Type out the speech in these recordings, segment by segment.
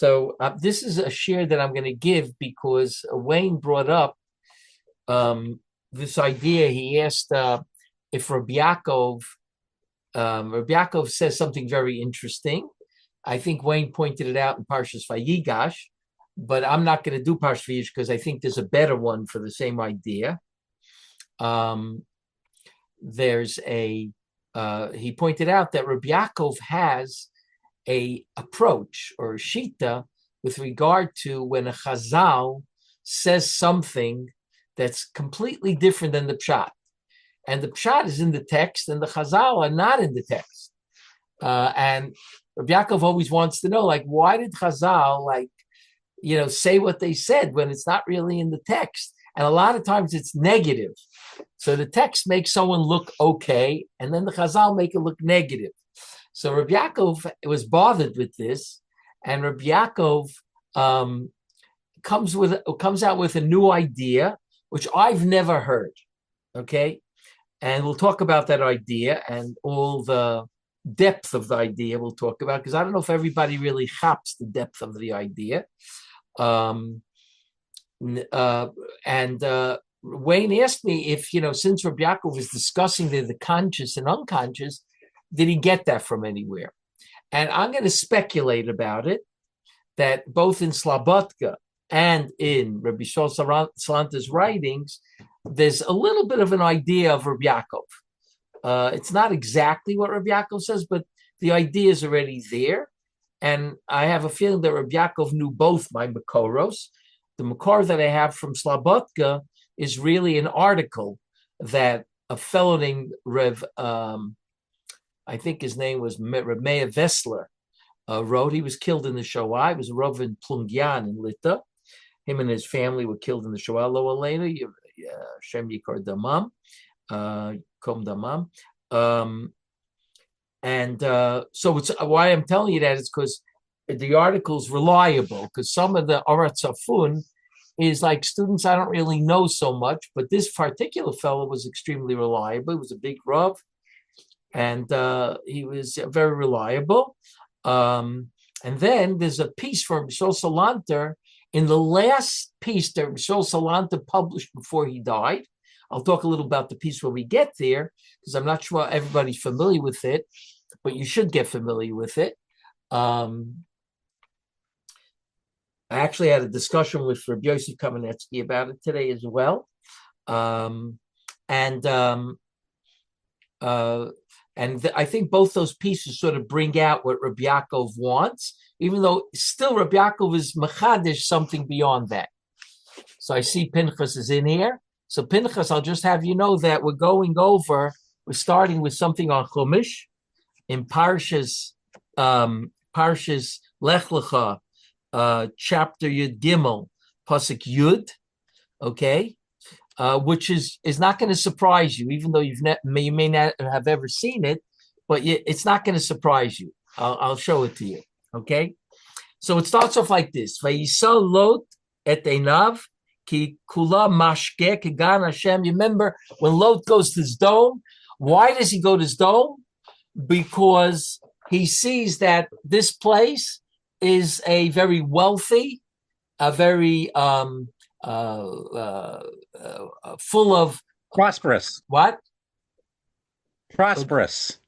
So this is a share that I'm going to give because Wayne brought up this idea. He asked if Rabbi Yaakov says something very interesting. I think Wayne pointed it out in Parshas Vayigash, but I'm not going to do Parshas Vayigash because I think there's a better one for the same idea. There's he pointed out that Reb Yaakov has a approach or a shita with regard to when a chazal says something that's completely different than the pshat. And the pshat is in the text and the chazal are not in the text. And Reb Yaakov always wants to know, like, why did chazal, say what they said when it's not really in the text? And a lot of times it's negative. So the text makes someone look okay, and then the chazal make it look negative. So Reb Yaakov was bothered with this, and Reb Yaakov comes out with a new idea, which I've never heard. Okay, and we'll talk about that idea and all the depth of the idea. We'll talk about because I don't know if everybody really chaps the depth of the idea. Wayne asked me if, since Reb Yaakov is discussing the conscious and unconscious, did he get that from anywhere? And I'm going to speculate about it, that both in Slabodka and in Rabbi Shol Salanta's writings, there's a little bit of an idea of Reb Yaakov. It's not exactly what Reb Yaakov says, but the idea is already there. And I have a feeling that Reb Yaakov knew both my Makoros. The Makor that I have from Slabodka is really an article that a fellow named Rev, I think his name was Reb Meir Vessler, wrote. He was killed in the Shoah. He was a Rav in Plungyan in Lita. Him and his family were killed in the Shoah. Lo Aleinu, Shem Yikar Damam, Kom Damam. So it's why I'm telling you that is because the article's reliable, because some of the Arat Safun is like students I don't really know so much, but this particular fellow was extremely reliable. He was a big Rav, and he was very reliable. And then there's a piece from Shol Salanter in the last piece that Shol Salanter published before he died. I'll talk a little about the piece when we get there, because I'm not sure everybody's familiar with it, but you should get familiar with it. I actually had a discussion with Reb Yaakov Kamenetsky about it today as well. I think both those pieces sort of bring out what Reb Yaakov wants, even though still Reb Yaakov is machadish something beyond that. So I see Pinchas is in here. So Pinchas, I'll just have you know that we're starting with something on Chumash in Parshas Lech Lecha, chapter Yud Gimel, Pasuk Yud, okay, which is not going to surprise you, even though you may not have ever seen it, but it's not going to surprise you. I'll show it to you, okay? So it starts off like this: Vayisa Lot et Einav ki kula mashke kegan Hashem. You remember when Lot goes to his dome? Why does he go to his dome? Because he sees that this place is a very wealthy, a very full of prosperous. What? Prosperous,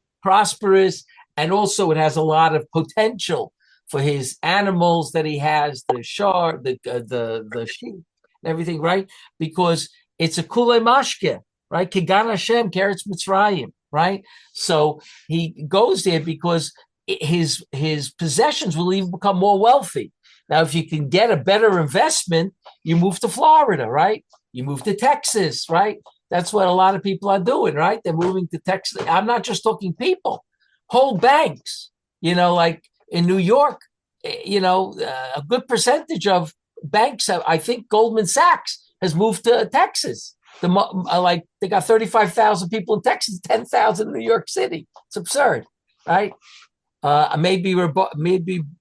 and also it has a lot of potential for his animals that he has, the shar, the sheep, and everything, right? Because it's a kule mashke, right? Kigan Hashem, Keretz Mitzrayim, right? So he goes there because his possessions will even become more wealthy. Now, if you can get a better investment, you move to Florida, right? You move to Texas, right? That's what a lot of people are doing, right? They're moving to Texas. I'm not just talking people, whole banks, like in New York, a good percentage of banks, I think Goldman Sachs has moved to Texas. They got 35,000 people in Texas, 10,000 in New York City. It's absurd, right? Maybe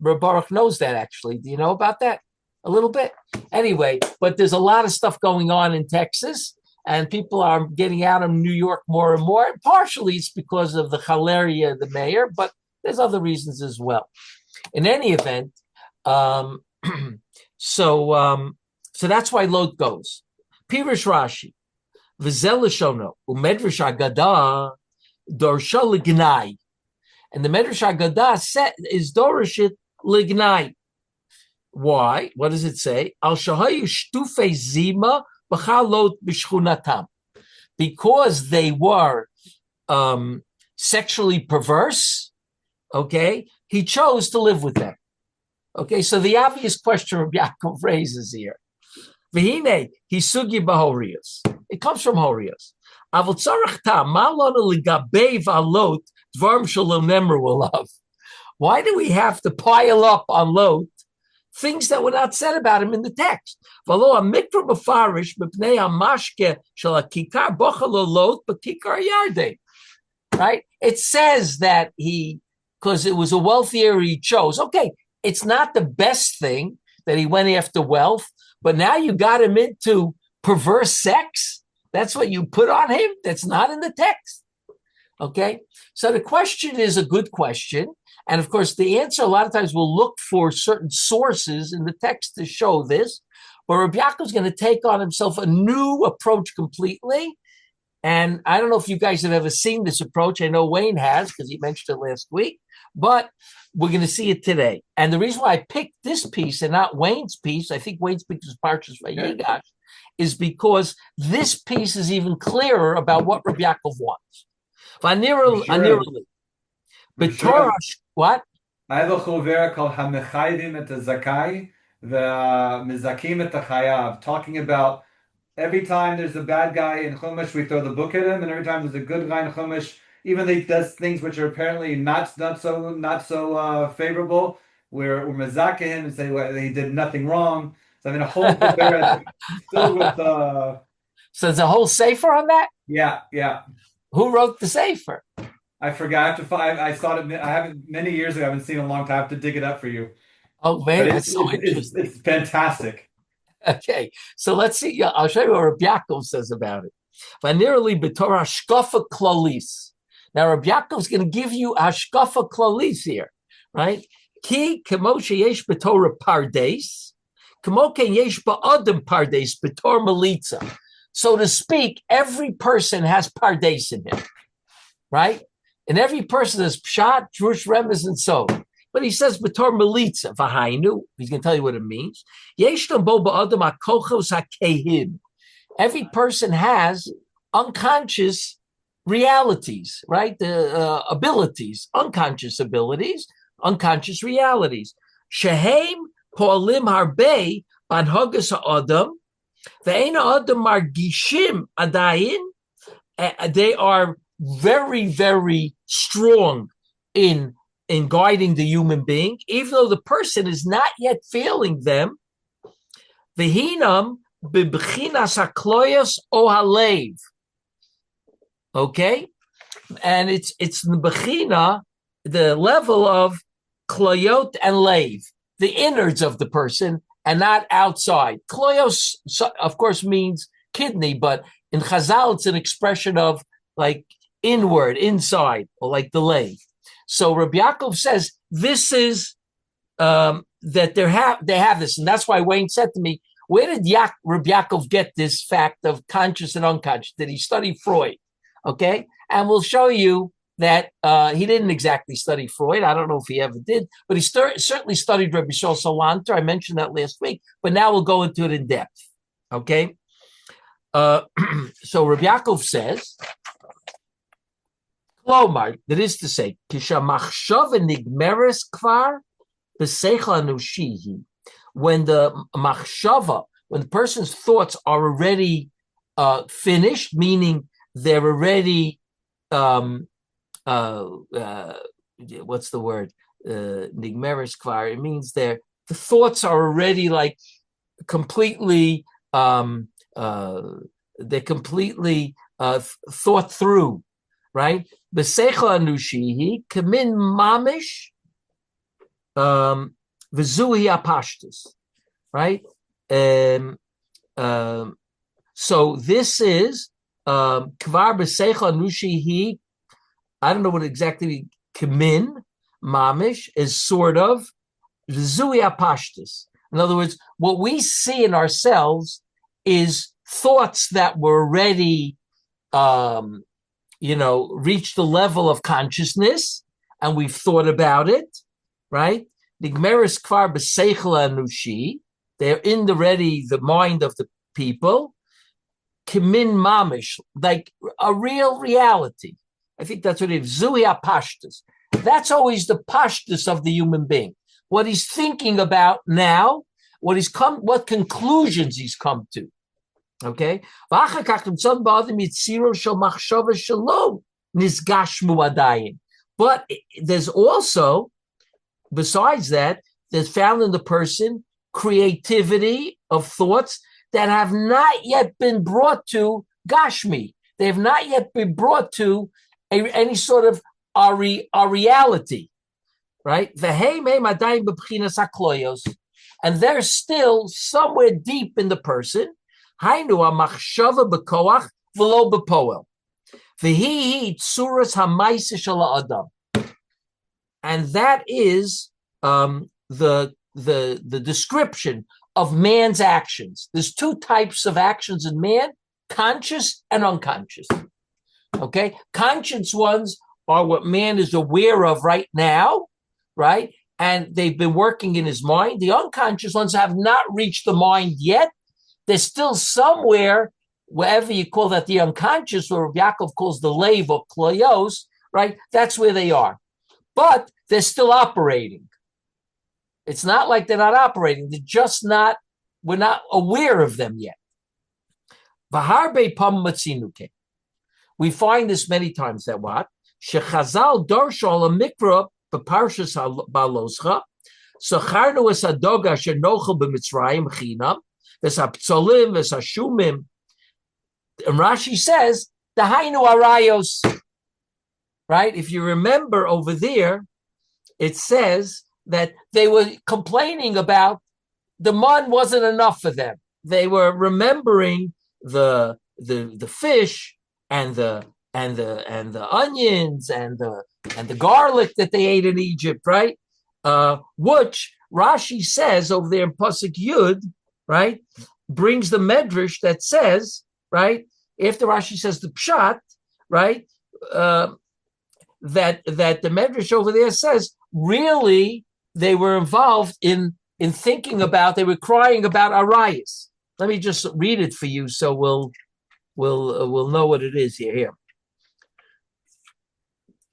Baruch knows that, actually. Do you know about that? A little bit? Anyway, but there's a lot of stuff going on in Texas, and people are getting out of New York more and more. Partially, it's because of the Chaleria, the mayor, but there's other reasons as well. In any event, Um, so that's why Lot goes. Pirish Rashi, V'zel Shono, Umedrash Agada, Dorsha Lignai. And the Medrash Agada is Dorashit Lignai. Why? What does it say? Al Shahayu Shtufe Zima B'chalot B'shchunatam. Because they were sexually perverse, okay, he chose to live with them. Okay, so the obvious question Reb Yaakov raises here. V'hine, hisugi b'horius. It comes from horius. Avol tzarech ta, ma lona ligabei v'alot dvarim shelo nemru alav. Why do we have to pile up on Lot things that were not said about him in the text? V'lo amikra b'farish b'pnei hamashke shel hakikar bochalo Lot b'kikar yardei. Right? It says that because it was a wealthier he chose. Okay, it's not the best thing that he went after wealth, but now you got him into perverse sex. That's what you put on him. That's not in the text. Okay, so the question is a good question. And of course, the answer a lot of times we'll look for certain sources in the text to show this. But Reb Yaakov is going to take on himself a new approach completely. And I don't know if you guys have ever seen this approach. I know Wayne has because he mentioned it last week. But we're going to see it today. And the reason why I picked this piece and not Wayne's piece, I think Wayne's piece is Parshas Vayigash, is because this piece is even clearer about what Reb Yaakov wants. What? I have a chover called Hamechaydim et Zakai, the Mizakim et Chayav, talking about every time there's a bad guy in Chumash, we throw the book at him, and every time there's a good guy in Chumash, even though he does things which are apparently not so favorable, we're mezakeh him and say he did nothing wrong. So I mean, a whole chover filled with. So there's a whole sefer on that. Yeah. Who wrote the sefer? I forgot. I have to find. I saw it. I haven't many years ago. I haven't seen it in a long time. I have to dig it up for you. Oh man, that's so interesting. It's fantastic. Okay, so let's see. I'll show you what Reb Yaakov says about it. Vanirali b'torah hashkafa klalis. Now Reb Yaakov's going to give you hashkafa klalis here, right? Ki kemo sheyesh b'torah pardes, kemo ken yesh ba'adam pardes b'tor melitza. So to speak, every person has pardes in him, right? And every person has pshat, drush, remez, and so. But he says, "B'tor melitza v'hainu." He's going to tell you what it means. Yeshtam bo ba'adam hakochos hakehim. Every person has unconscious realities, right? The abilities, unconscious unconscious realities. Shehem po'alim harbe banhagas ha'adam ve'ena adam margishim adayin. They are very, very strong in guiding the human being, even though the person is not yet feeling them. Vehinam b'bchinas hakloyos o halev. Okay, and it's the bechina, the level of kloyot and lev, the innards of the person, and not outside. Kloyos, of course, means kidney, but in Chazal, it's an expression of like inward, inside, or like the lev. So Reb Yaakov says this is that they have this, and that's why Wayne said to me, "Where did Reb Yaakov get this fact of conscious and unconscious? Did he study Freud?" Okay, and we'll show you that he didn't exactly study Freud. I don't know if he ever did, but he certainly studied Rabbi Shol Salanter. I mentioned that last week, but now we'll go into it in depth. Okay, so Reb Yaakov says. Klomar, that is to say, when the machshava, when the person's thoughts are already finished, meaning they're already what's the word? Nigmeres kvar. It means the thoughts are already like completely they're completely thought through, right? B'seichel anushihi kamin mamish v'zuhi apashtus, right? So this is kvar b'seichel anushihi. I don't know what exactly kamin mamish is, sort of Zui apashtus. In other words, what we see in ourselves is thoughts that were already, reached the level of consciousness, and we've thought about it, right? Nigmeris kvar b'seichel anushi. They're in the mind of the people. Kimin mamish, like a real reality. I think that's what it is. Zui apashtus. That's always the pashtus of the human being. What he's thinking about now, what conclusions he's come to. Okay? But there's also, besides that, there's found in the person creativity of thoughts that have not yet been brought to Gashmi. They have not yet been brought to any sort of our reality, right? And they're still somewhere deep in the person. And that is the description of man's actions. There's two types of actions in man: conscious and unconscious. Okay, conscious ones are what man is aware of right now, right? And they've been working in his mind. The unconscious ones have not reached the mind yet. They're still somewhere, wherever you call that the unconscious, or Reb Yaakov calls the leiv or kloyos, right? That's where they are. But they're still operating. It's not like they're not operating. They're just not, we're not aware of them yet. We find this many times that what? Shechazal dorshol a mikra b'parshas baloscha sacharnu es adoga shenochel b'mitzrayim chinam v'saptzolim v'sashumim. And Rashi says the hainu arayos. Right? If you remember over there, it says that they were complaining about the man wasn't enough for them. They were remembering the fish and the onions and the garlic that they ate in Egypt, right? Which Rashi says over there in Pasuk Yud, right, brings the medrash that says, right, after Rashi says the pshat, right, that the medrash over there says really they were involved in thinking about, they were crying about arayos. Let me just read it for you so we'll know what it is here.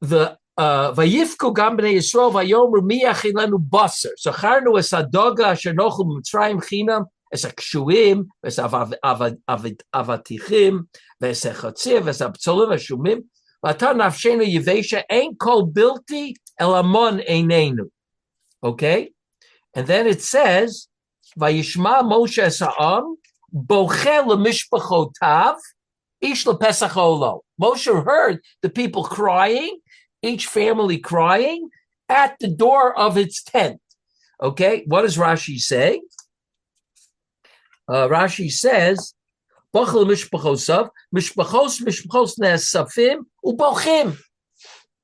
The Vayifku gam bnei Yisrael vayomru mi yachilenu baser sacharnu es hadoga asher nochel b'mitzrayim chinam es hakshuim es avatichim es hachatzir es habtzolim hashumim v'ata nafshenu yivesha ein kol bilti el amon einenu. Okay, and then it says Vayishma Moshe es ha'am bochel lemishpachotav ish lepesach olo. Moshe heard the people crying, each family crying at the door of its tent. Okay, what does Rashi say? Rashi says, bochel mishpachosav, mishpachos ne'esafim ubochim.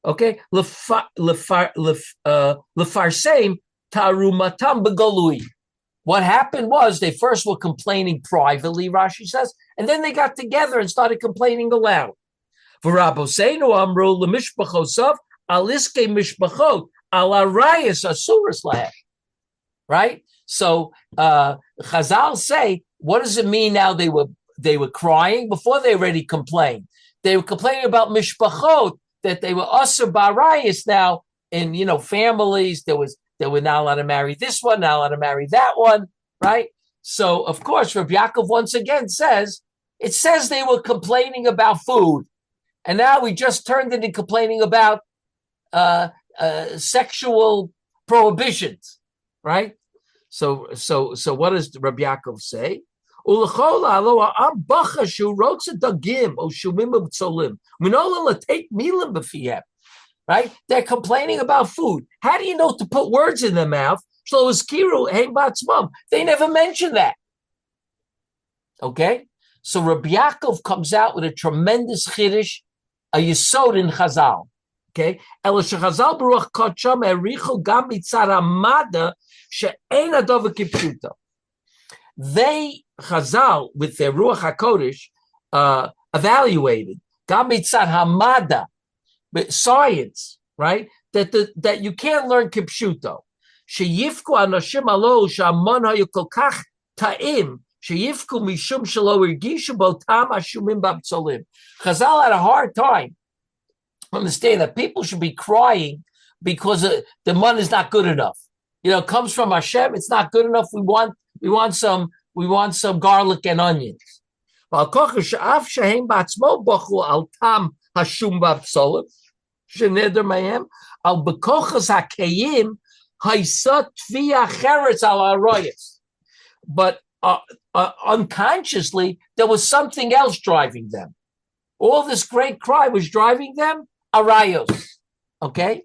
Okay, lefarsem tarumatam begalui. What happened was they first were complaining privately, Rashi says, and then they got together and started complaining aloud. V'rabosenu amru lemishpachosav aliske mishpachot alarayas asuras lahem. Right. So Chazal say, what does it mean now? They were crying before they already complained. They were complaining about mishpachot, that they were usher barayas now in families. They were not allowed to marry this one, not allowed to marry that one, right? So, of course, Reb Yaakov once again says, it says they were complaining about food. And now we just turned into complaining about sexual prohibitions, right? So what does Reb Yaakov say? Right? They're complaining about food. How do you know to put words in their mouth? They never mention that. Okay? So Reb Yaakov comes out with a tremendous chiddush, a yesod in Chazal. Okay, אלא שחז"ל ברוח קודשם העריכו גם מצד המדע שאין הדבר כפשוטו. They, Chazal, with their Ruach HaKodesh, evaluated גם מצד המדע, science, right? That you can't learn kipshuto. שיפקו אנשים הללו שהמון היו כל כך טעים, שיפקו משום שלא הרגישו באותם השומים בבצלים. Chazal had a hard time understand that people should be crying because the man is not good enough. You know, it comes from Hashem. It's not good enough. We want some garlic and onions. But unconsciously, there was something else driving them. All this great cry was driving them. Arayos, okay?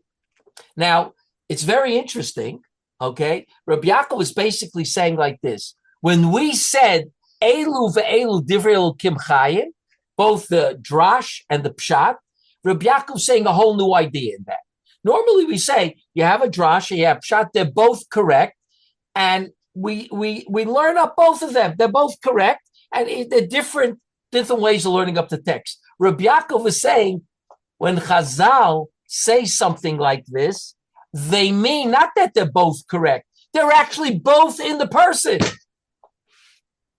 Now, it's very interesting, okay? Reb Yaakov is basically saying like this. When we said, Elu ve'elu divrei Elokim chayim, both the drash and the pshat, Reb Yaakov is saying a whole new idea in that. Normally we say, you have a drash and you have pshat, they're both correct, and we learn up both of them. They're both correct, and they're different ways of learning up the text. Reb Yaakov is saying, when Chazal say something like this, they mean not that they're both correct. They're actually both in the person.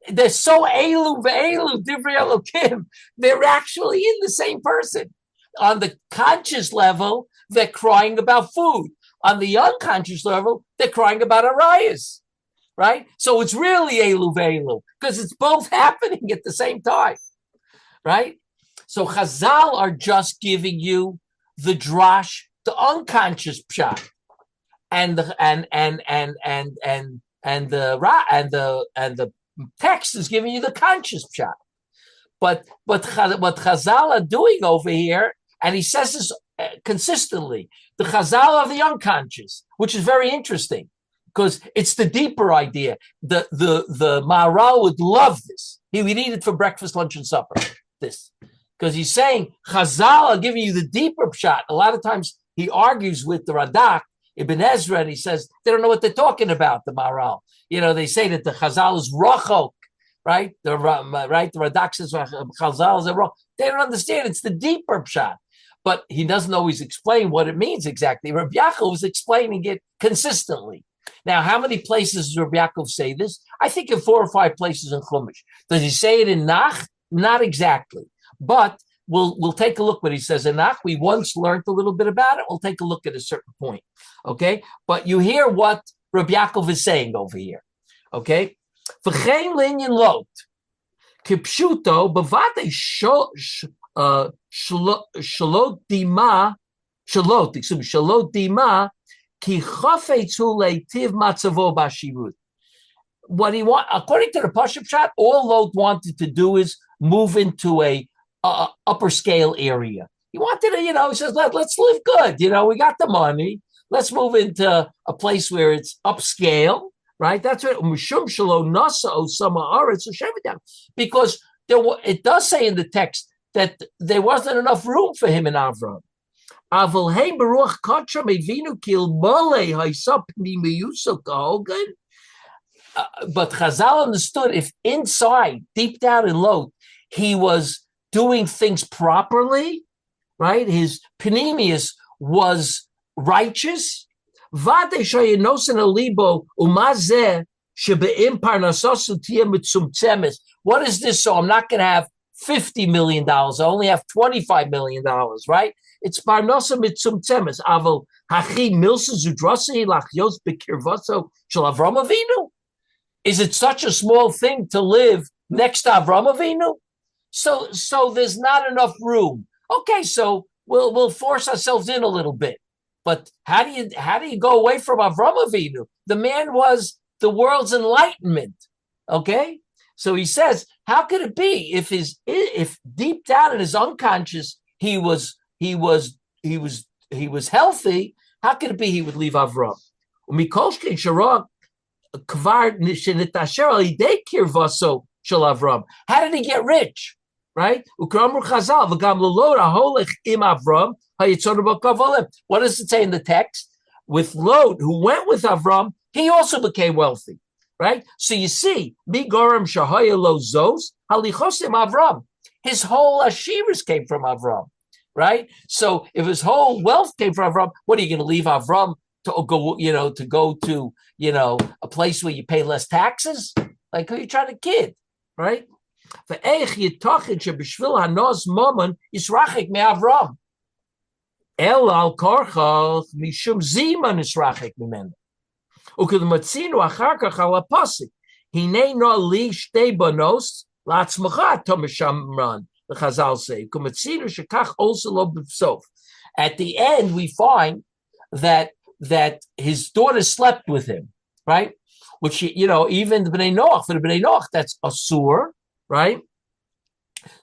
They're so elu ve'elu divrei Elokim. They're actually in the same person. On the conscious level, they're crying about food. On the unconscious level, they're crying about arayas. Right? So it's really elu ve'elu because it's both happening at the same time. Right? So Chazal are just giving you the drash, the unconscious pshat, and the text is giving you the conscious pshat. But what Chazal are doing over here, and he says this consistently, the Chazal are the unconscious, which is very interesting because it's the deeper idea. The Maharal would love this. He would eat it for breakfast, lunch, and supper. This. Because he's saying Chazal are giving you the deeper pshat. A lot of times he argues with the Radak, Ibn Ezra, and he says they don't know what they're talking about, the Maharal. You know, they say that the Chazal is rachok, right? The Radak says Chazal is a rachok. They don't understand. It's the deeper pshat. But he doesn't always explain what it means exactly. Reb Yaakov is explaining it consistently. Now, how many places does Reb Yaakov say this? I think in 4 or 5 places in Chumash. Does he say it in Nach? Not exactly. But we'll take a look what he says in Nach. We once learned a little bit about it. We'll take a look at a certain point. Okay? But you hear what Reb Yaakov is saying over here. Okay? V'chein linyan lot. Kipshuto b'vatei shalot dima ki chafetz hu leitiv matzavo b'ashirut. What he want, according to the Pashup Shot, all Lot wanted to do is move into a upper scale area. He wanted to, he says, let's live good. We got the money. Let's move into a place where it's upscale, right? That's what because it does say in the text that there wasn't enough room for him in Avram. But Chazal understood if inside, deep down in Lot, he was doing things properly, right? His panemius was righteous. What is this? So I'm not going to have $50 million. I only have $25 million, right? It's parnasa mitzumtzemes. Aval hachi milsa zudrasi lachyos bekirvaso shel Avram Avinu. Is it such a small thing to live next to Avram Avinu? So there's not enough room. Okay, so we'll force ourselves in a little bit. But how do you go away from Avram Avinu? The man was the world's enlightenment. Okay, so he says, how could it be if deep down in his unconscious he was healthy? How could it be he would leave Avram? How did he get rich? Right? What does it say in the text? With Lot, who went with Avram, he also became wealthy, right? So you see, Migoram Shahaya Lo Zos, Halichosim Avram. His whole Ashiras came from Avram, right? So if his whole wealth came from Avram, what are you going to leave Avram to go, to a place where you pay less taxes? Like, who are you trying to kid, right? El al korchach mishum zima nisrachek mimenu. Ukudmatzinu achar kach al apasik. Hine no li shtei banos latzmacha tomishamran. The Chazal say. Ukudmatzinu shekach also lo b'sof. At the end, we find that his daughter slept with him, right? Which, even the Bnei Noach, for the Bnei Noach, that's asur, right?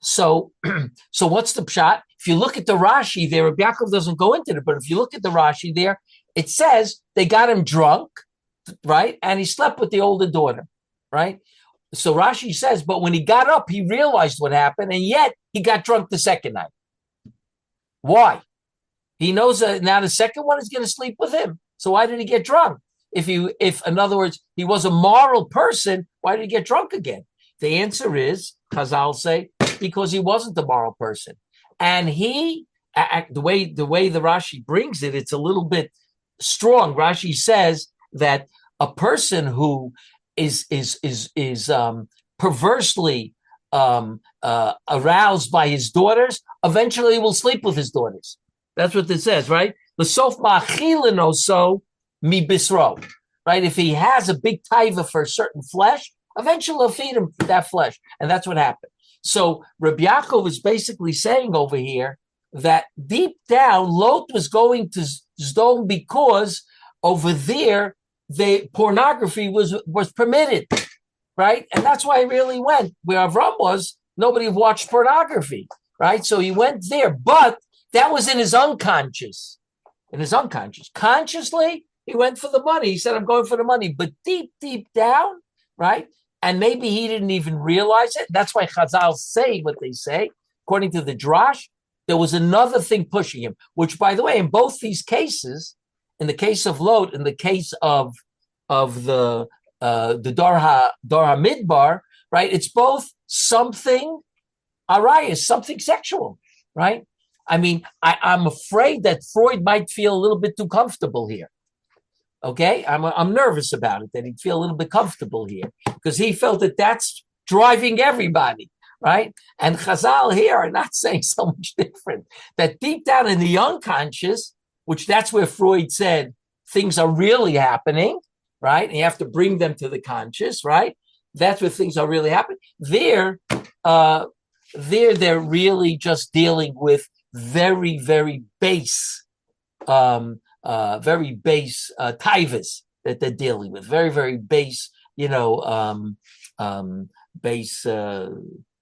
So what's the pshat? If you look at the Rashi there, Reb Yaakov doesn't go into it, but if you look at the Rashi there, it says they got him drunk, right? And he slept with the older daughter, right? So Rashi says, but when he got up, he realized what happened, and yet he got drunk the second night. Why? He knows that now the second one is going to sleep with him. So why did he get drunk? If in other words, he was a moral person, why did he get drunk again? The answer is, Chazal say, because he wasn't a moral person. And the way the Rashi brings it, it's a little bit strong. Rashi says that a person who is perversely aroused by his daughters eventually will sleep with his daughters. That's what it says, right? L'sof ma'achilin so mi bisro, right? If he has a big taiva for a certain flesh, eventually he'll feed him that flesh, and that's what happened. So Reb Yaakov is basically saying over here that deep down, Lot was going to Sdom because over there, the pornography was permitted, right? And that's why he really went. Where Avram was, nobody watched pornography, right? So he went there, but that was in his unconscious. Consciously, he went for the money. He said, I'm going for the money. But deep, deep down, right? And maybe he didn't even realize it. That's why Chazal say what they say. According to the Drash, there was another thing pushing him, which, by the way, in both these cases, in the case of Lot, in the case of the Dor HaMidbar, right? It's both something arayas, something sexual, right? I mean, I'm afraid that Freud might feel a little bit too comfortable here. Okay, I'm nervous about it, that he'd feel a little bit comfortable here because he felt that that's driving everybody, right? And Chazal here are not saying so much different. That deep down in the unconscious, which that's where Freud said things are really happening, right? And you have to bring them to the conscious, right? That's where things are really happening. They're really just dealing with very, very base taivas that they're dealing with, very, very base, base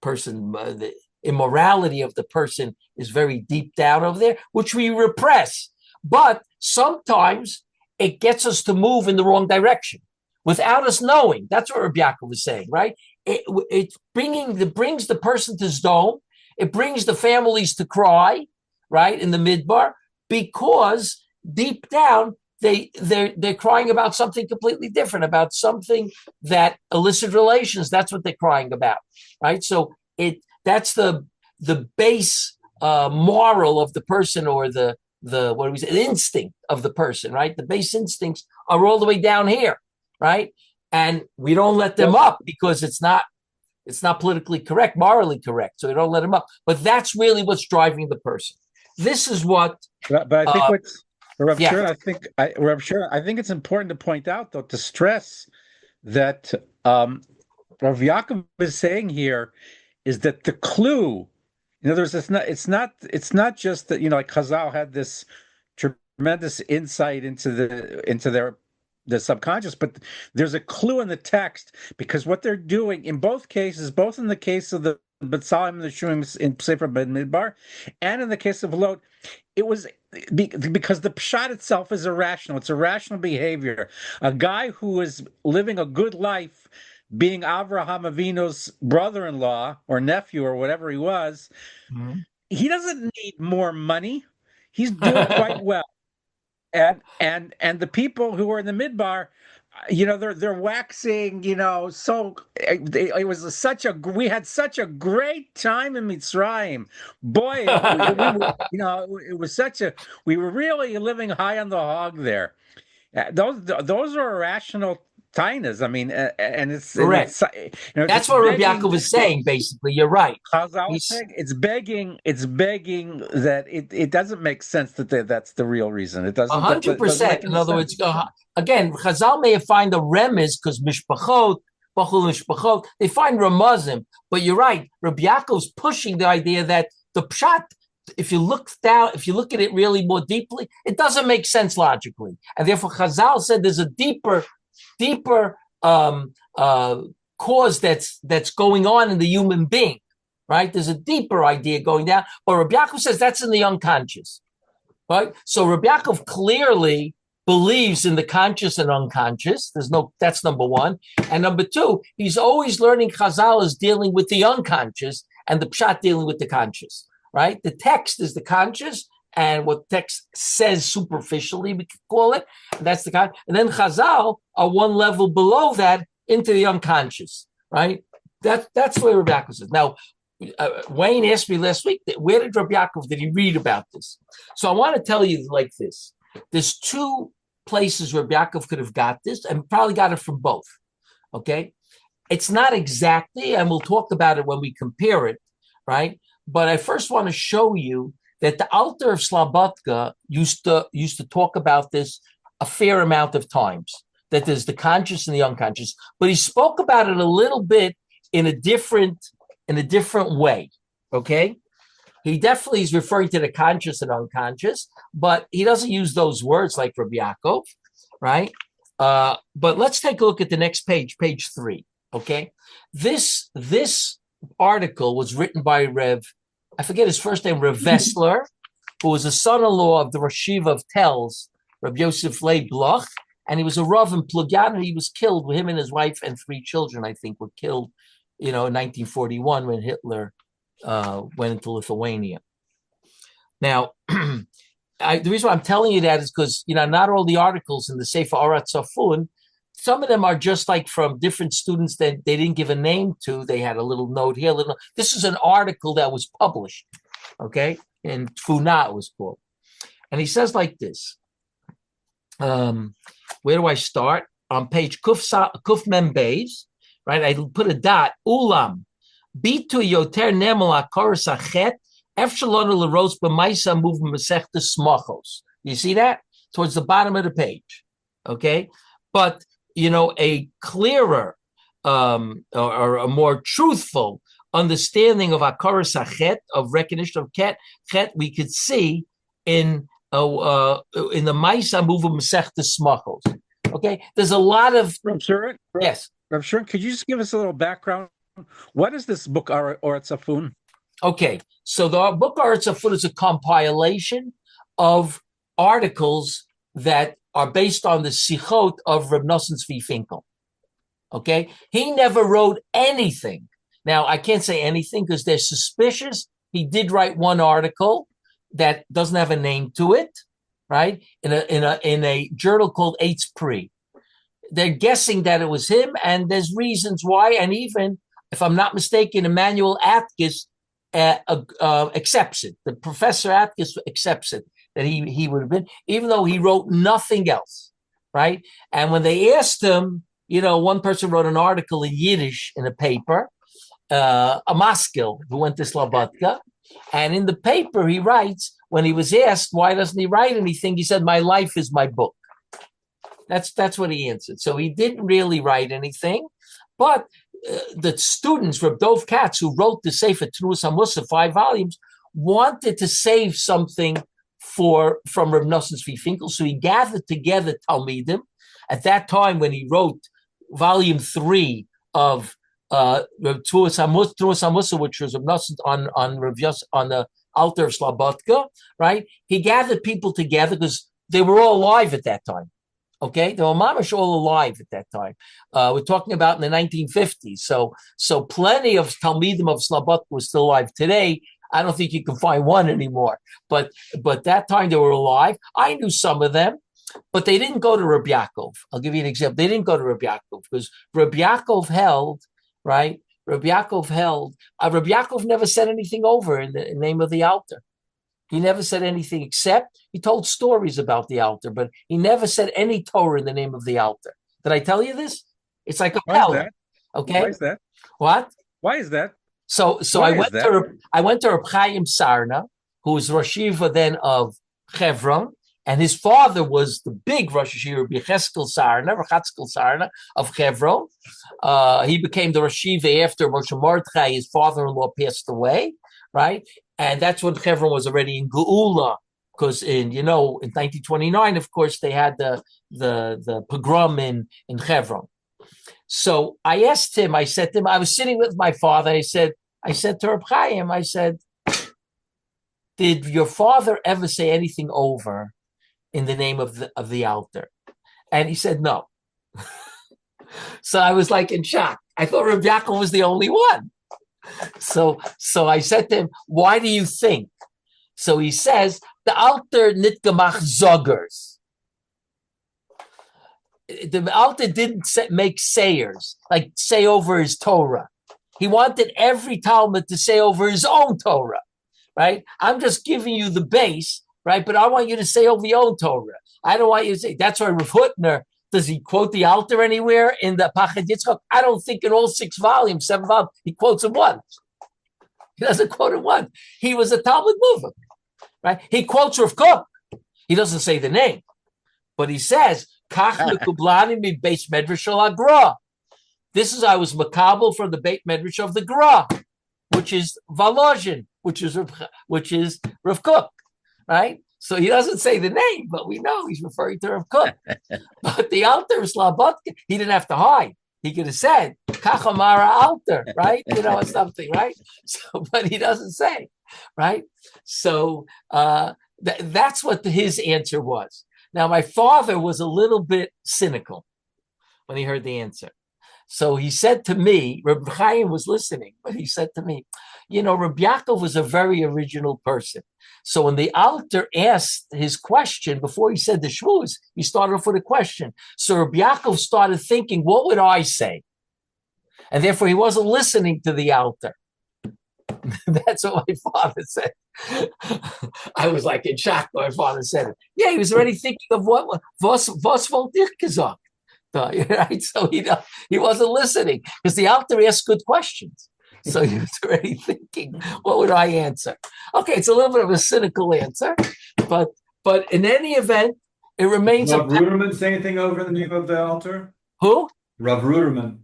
person. The immorality of the person is very deep down over there, which we repress. But sometimes it gets us to move in the wrong direction without us knowing. That's what Rabbi Yaakov was saying, right? It brings the person to Sdom. It brings the families to cry, right, in the Midbar, because deep down, they're crying about something completely different, about something that illicit relations. That's what they're crying about, right? So that's the base moral of the person, or the what do we say, the instinct of the person, right? The base instincts are all the way down here, right? And we don't let them up because it's not politically correct, morally correct. So we don't let them up. But that's really what's driving the person. This is what. But I think what's Reb Shurin, I think it's important to point out, though, to stress that Rav Yaakov is saying here is that the clue, in other words, it's not just that, like Chazal had this tremendous insight into the subconscious, but there's a clue in the text, because what they're doing in both cases, both in the case of the B'Tsalim and the Shurim in Sefer Midbar, and in the case of Lot, it was because the pshat itself is irrational. It's irrational behavior. A guy who is living a good life, being Avraham Avinu's brother-in-law or nephew or whatever he was, he doesn't need more money. he's doing quite well. And the people who are in the midbar, they're waxing, so it was we had such a great time in Mitzrayim. Boy, we were, it was we were really living high on the hog there. Those are irrational tainas. I mean, and it's correct. That's what Reb Yaakov is saying. Basically, you're right. It's begging that it doesn't make sense that that's the real reason. It doesn't. 100%. In other words, again, Chazal may find a remiz because mishpachot, they find ramazim. But you're right. Reb Yaakov's pushing the idea that the pshat, if you look at it really more deeply, it doesn't make sense logically, and therefore Chazal said there's a deeper cause that's going on in the human being, right? There's a deeper idea going down, but Reb Yaakov says that's in the unconscious, right? So Reb Yaakov clearly believes in the conscious and unconscious. That's number one, and number two, he's always learning Chazal is dealing with the unconscious and the pshat dealing with the conscious. Right? The text is the conscious, and what text says superficially, we could call it, that's the conscious. And then Chazal are one level below that into the unconscious, right? That's where Reb Yaakov says. Now, Wayne asked me last week, where did Reb Yaakov, did he read about this? So I want to tell you like this. There's two places Reb Yaakov could have got this, and probably got it from both, okay? It's not exactly, and we'll talk about it when we compare it, right? But I first want to show you that the Alter of Slobodka used to talk about this a fair amount of times, that there's the conscious and the unconscious. But he spoke about it a little bit in a different way, okay? He definitely is referring to the conscious and unconscious, but he doesn't use those words like Reb Yaakov, right? But let's take a look at the next page 3, okay? This article was written by Rev, I forget his first name, Rev Vessler, who was a son-in-law of the Rashiv of Telz, Reb Yosef Leib Bloch, and he was a Rav in Plugyan. He was killed. Him and his wife and 3 children, I think, were killed, in 1941 when Hitler went into Lithuania. Now, the reason why I'm telling you that is because, not all the articles in the Sefer Orat Safun, some of them are just like from different students that they didn't give a name to. They had a little note here. This is an article that was published, okay? In Tfuna it was called. And he says like this. Where do I start? On page Kuf Mem Beis, right? I put a dot. Ulam. Bitu yoter nemel akoros achet efshalonu leros b'maisa move mesechta smachos. You see that? Towards the bottom of the page, okay? But a clearer or a more truthful understanding of Akaras Achet, of recognition of Chet, we could see in the Maisa Move of Masechta Smachos. Okay, there's a lot of yes. Reb Shurin, could you just give us a little background? What is this book, Orat Safun? Okay, so the book Orat Safun is a compilation of articles that are based on the Sichot of Reb Nosson Tzvi Finkel. Okay? He never wrote anything. Now, I can't say anything because they're suspicious. He did write one article that doesn't have a name to it, right? In a journal called Eitz Pri. They're guessing that it was him, and there's reasons why, and even, if I'm not mistaken, Emmanuel Atkins accepts it. The Professor Atkins accepts it, that he would have been, even though he wrote nothing else, right? And when they asked him, one person wrote an article in Yiddish in a paper, a maskil who went to Slobodka, and in the paper he writes, when he was asked why doesn't he write anything, he said, "My life is my book." That's what he answered. So he didn't really write anything, but the students, Reb Dov Katz, who wrote the Sefer Tnuas HaMussar, 5 volumes, wanted to save something from Reb Nosson Tzvi Finkel, so he gathered together Talmidim. At that time, when he wrote volume 3 of Tnuas HaMussar, which was Reb Nosson on the Alter of Slobodka, right? He gathered people together because they were all alive at that time. Okay, they were mamash all alive at that time. We're talking about in the 1950s. So plenty of Talmidim of Slobodka were still alive. Today, I don't think you can find one anymore. But that time they were alive. I knew some of them, but they didn't go to Reb Yaakov. I'll give you an example. They didn't go to Reb Yaakov because Reb Yaakov held, right? Reb Yaakov never said anything over in the name of the altar. He never said anything except he told stories about the altar, but he never said any Torah in the name of the altar. Did I tell you this? It's like a Pella. Okay. Why is that? What? Why is that? So I went to Reb Chaim Sarna, who was Rosh Yeshiva then of Hebron, and his father was the big Rosh Yeshiva, Rabbi Yitzchak Sarna of Hebron. He became the Rosh Yeshiva after Moshe Mordechai, his father-in-law, passed away, right? And that's when Hebron was already in Geula, because in 1929, of course, they had the pogrom in Hebron. So I asked him, I said to him, I was sitting with my father. I said to Reb Chaim, I said, did your father ever say anything over in the name of the altar? And he said no. So I was like in shock. I thought Reb Yaakov was the only one. So I said to him, why do you think? So he says, the altar nit gemach zogers. The altar didn't make sayers, like say over his Torah. He wanted every Talmud to say over his own Torah, right? I'm just giving you the base, right? But I want you to say over your own Torah. I don't want you to say. That's why Rav Hutner, does he quote the altar anywhere in the Pachad Yitzchak? I don't think in all 7 volumes, he quotes it once. He doesn't quote it once. He was a Talmud mover, right? He quotes Rav Kook. He doesn't say the name, but he says, Kach mekublani mi beis medrash shel Agra. This is, I was makabel from the Beit Medrash of the Gra, which is Volozhin, which is Rav Kook, right? So he doesn't say the name, but we know he's referring to Rav Kook. But the altar is Slabotka. He didn't have to hide. He could have said Kachamara altar, right? Or something, right? So, but he doesn't say, right? So that's what his answer was. Now, my father was a little bit cynical when he heard the answer. So he said to me, Reb Chaim was listening, but he said to me, Reb Yaakov was a very original person. So when the altar asked his question, before he said the shmuz, he started off with a question. So Reb Yaakov started thinking, what would I say? And therefore he wasn't listening to the altar. That's what my father said. I was like in shock when my father said it. Yeah, he was already thinking of was wollt ich gesagt. Right? So he wasn't listening because the altar asked good questions. So he was already thinking, what would I answer? Okay, it's a little bit of a cynical answer, but in any event, it remains. Rav Ruderman say anything over the name of the altar? Who? Rav Ruderman.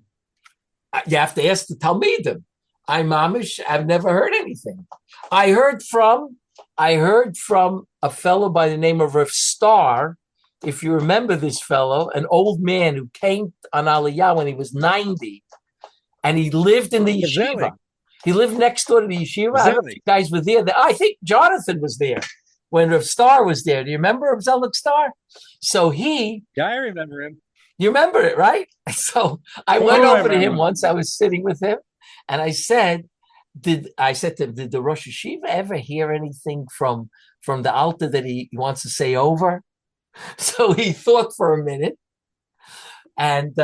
You have to ask the Talmidim. I'm Amish. I've never heard anything. I heard from a fellow by the name of Rav Star. If you remember this fellow, an old man who came on Aliyah when he was 90, and he lived in the yeshiva. He lived next door to the yeshiva. I don't know if you guys were there. I think Jonathan was there when Rav Star was there. Do you remember Rav Zelik Star? So yeah, I remember him. You remember it, right? So I went over to him once. I was sitting with him, and I said to him, did the Rosh Yeshiva ever hear anything from the altar that he wants to say over? So he thought for a minute, and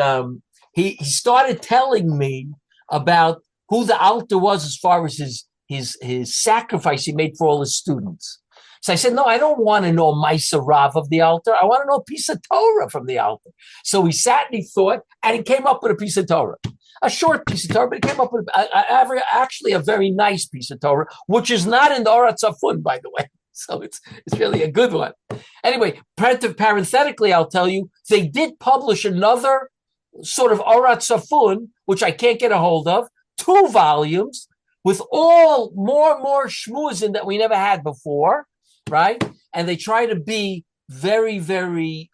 he started telling me about who the altar was as far as his sacrifice he made for all his students. So I said, no, I don't want to know Maisa Rav of the altar. I want to know a piece of Torah from the altar. So he sat and he thought, and he came up with a piece of Torah. A short piece of Torah, but he came up with actually a very nice piece of Torah, which is not in the Orat Safun, by the way. So it's really a good one. Anyway, parenthetically, I'll tell you, they did publish another sort of Orat Safun, which I can't get a hold of, 2 volumes with all more shmuzin that we never had before, right? And they try to be very, very,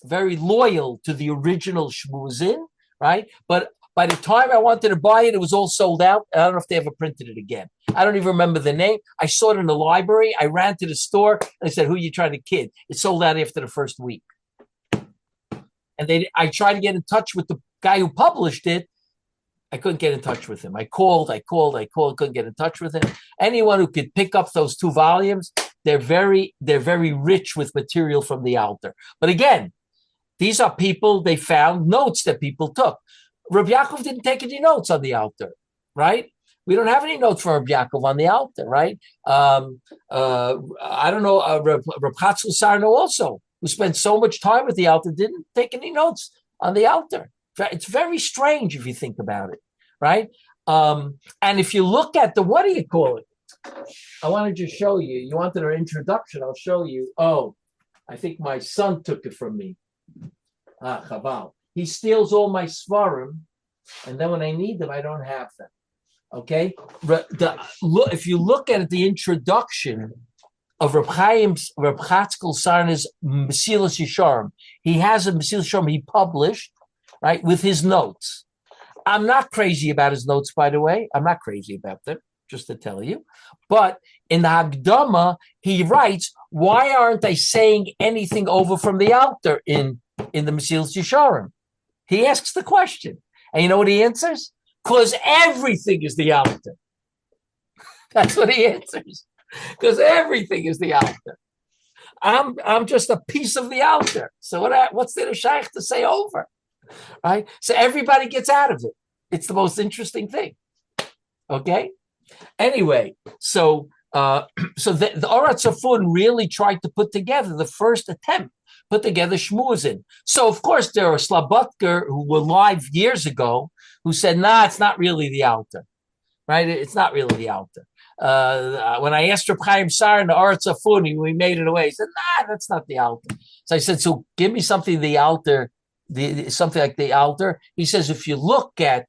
very loyal to the original shmuzin, right? But by the time I wanted to buy it, it was all sold out. I don't know if they ever printed it again. I don't even remember the name. I saw it in the library. I ran to the store and I said, who are you trying to kid? It sold out after the first week. And I tried to get in touch with the guy who published it. I couldn't get in touch with him. I called, couldn't get in touch with him. Anyone who could pick up those 2 volumes, they're very rich with material from the Alter. But again, these are people, they found notes that people took. Reb Yaakov didn't take any notes on the Alter, right? We don't have any notes from Reb Yaakov on the Alter, right? I don't know, Reb Chatzkel Sarno also, who spent so much time with the Alter, didn't take any notes on the Alter. It's very strange if you think about it, right? And if you look at the, what do you call it? I wanted to show you. You wanted an introduction. I'll show you. Oh, I think my son took it from me. Chaval. He steals all my svarim, and then when I need them, I don't have them. Okay? If you look at the introduction of Reb Chatzkel Sarna's Mesilas Yesharim, he has a Mesilas Yesharim he published, right, with his notes. I'm not crazy about his notes, by the way. I'm not crazy about them, just to tell you. But in the Hagdama, he writes, why aren't they saying anything over from the Alter in the Mesilas Yesharim? He asks the question. And you know what he answers? Because everything is the Alter. That's what he answers. Because everything is the Alter. I'm just a piece of the Alter. So what's there to shaykh to say over? Right? So everybody gets out of it. It's the most interesting thing. Okay? Anyway, so the Orat Safun really tried to put together the first attempt, put together Shmuazin. So, of course, there are Slabotker who were live years ago who said, nah, it's not really the Alter. Right? It's not really the Alter. When I asked Reb Chaim Sar and the Orat Safun, we made it away. He said, nah, that's not the Alter. So I said, so give me something the Alter, something like the Alter. He says, if you look at,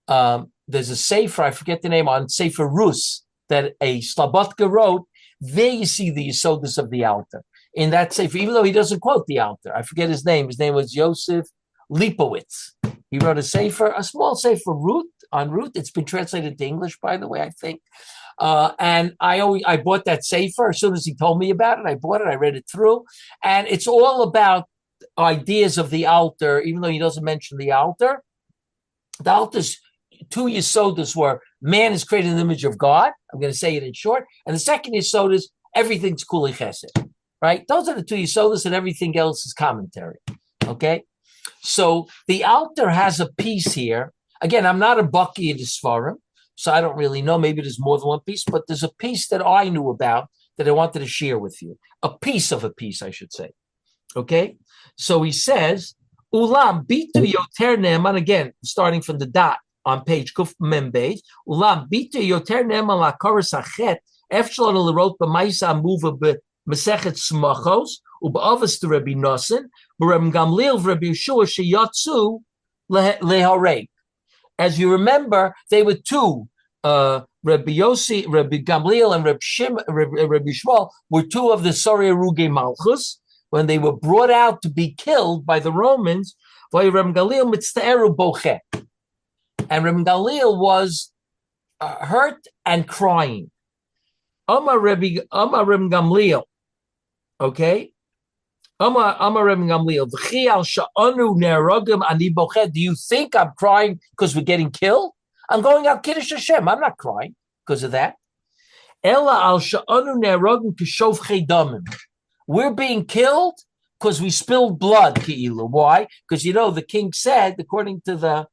there's a sefer, I forget the name, on Sefer Rus, that a Slabotka wrote, there you see the Yesodus of the Alter. In that sefer, even though he doesn't quote the Alter, I forget his name. His name was Yosef Lipowitz. He wrote a sefer, a small sefer, on Ruth. It's been translated to English, by the way, I think. And I bought that sefer as soon as he told me about it. I bought it, I read it through, and it's all about ideas of the Alter, even though he doesn't mention the Alter. The Alter's 2 Yesodus were man is created in the image of God. I'm going to say it in short. And the second Yesodus, everything's Kuli Chesed. Right? Those are the 2 Yesodus, and everything else is commentary. Okay? So the Alter has a piece here. Again, I'm not a Baki in the Sfarim, so I don't really know. Maybe there's more than one piece, but there's a piece that I knew about that I wanted to share with you. A piece of a piece, I should say. Okay? So he says, Ulam bitu yoter ne'eman, again, starting from the dot on page Kuf Mem Beis, Ulam bitu yoter ne'eman la'karas hachet, efshlan l'rot b'maisa amuva b'mesechet smachos, u'b'avos to Rabbi Nosson, b'Reb Gamliel v'Rabbi Yeshua sheyatzu lehareg. As you remember, they were 2, Rabbi Yossi, Rabbi Gamliel, and Rabbi Shmuel were 2 of the Sorei Ruge Malchus, when they were brought out to be killed by the Romans. And Reb Gamliel was hurt and crying. Amar Reb Gamliel, okay? Amar Reb Gamliel, do you think I'm crying because we're getting killed? I'm going out Kiddush Hashem. I'm not crying because of that. We're being killed because we spilled blood, Ki'ilu. Why? Because the king said, according to the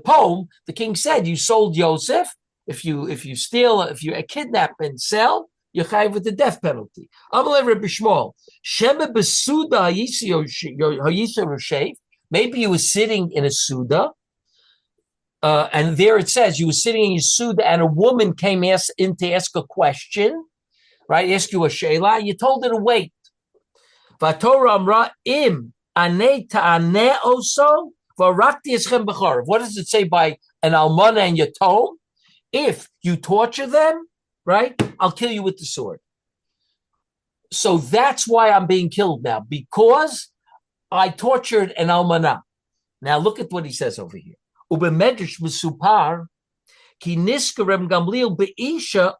poem, the king said, you sold Yosef. If you steal, if you kidnap and sell, you're chayiv with the death penalty. Maybe you were sitting in a suda, and there it says you were sitting in your suda, and a woman came in to ask a question. Right, ask you a sheila, you told her to wait. Vatorah amra im ane ta'aneh oso v'arakti eschem b'chorav. What does it say by an almana and yatom? If you torture them, right, I'll kill you with the sword. So that's why I'm being killed now, because I tortured an almana. Now look at what he says over here. Ubemedrash mesupar ki niska Reb Gamliel be'isha.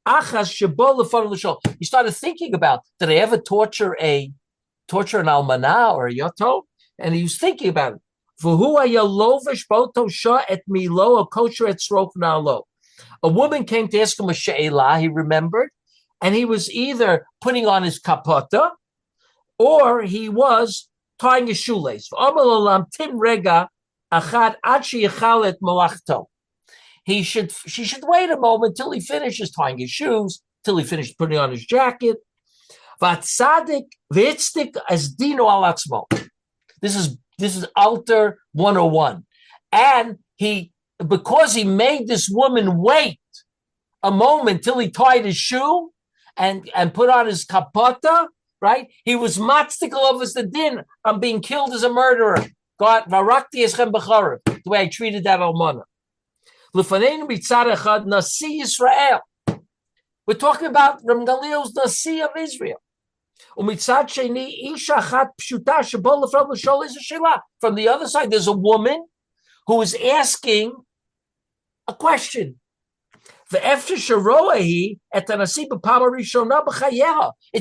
He started thinking about, did I ever torture an almanah or a yato? And he was thinking about it. A woman came to ask him a she'elah, he remembered, and he was either putting on his kapota or he was tying his shoelace. She should wait a moment till he finishes tying his shoes, till he finished putting on his jacket. This is Alter 101. And because he made this woman wait a moment till he tied his shoe and put on his kapota, right? He was matztikal of us the din. I'm being killed as a murderer. God, varakti eschem b'charev. The way I treated that almana. L'faneinu mitzad echad nasi Yisrael. We're talking about Reb Gamliel's nasi of Israel. Umitzad sheni isha achat pshuta shebo lefrod l'shol is a sheila. From the other side, there's a woman who is asking a question. It's